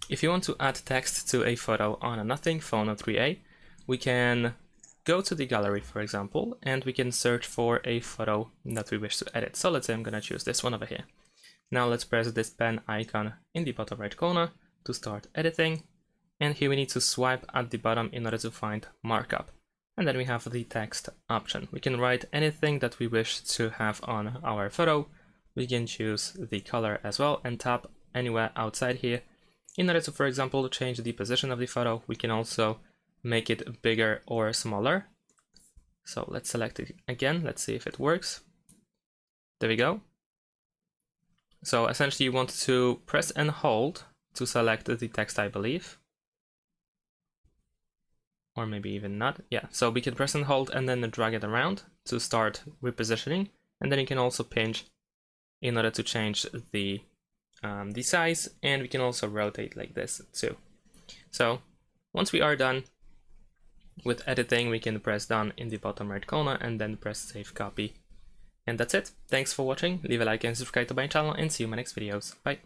if you want to add text to a photo on a Nothing phone 3A, we can go to the gallery, for example, and we can search for a photo that we wish to edit. So let's say I'm going to choose this one over here. Now let's press this pen icon in the bottom right corner to start editing. And here we need to swipe at the bottom in order to find markup. And then we have the text option. We can write anything that we wish to have on our photo. We can choose the color as well and tap anywhere outside here. In order to, for example, change the position of the photo, we can also make it bigger or smaller. So let's select it again. Let's see if it works. There we go. So essentially you want to press and hold to select the text, I believe. Or maybe even not. Yeah, so we can press and hold and then drag it around to start repositioning. And then you can also pinch in order to change the size, and we can also rotate like this too. So once we are done with editing, we can press done in the bottom right corner and then press save copy. And that's it. Thanks for watching. Leave a like and subscribe to my channel, and see you in my next videos. Bye.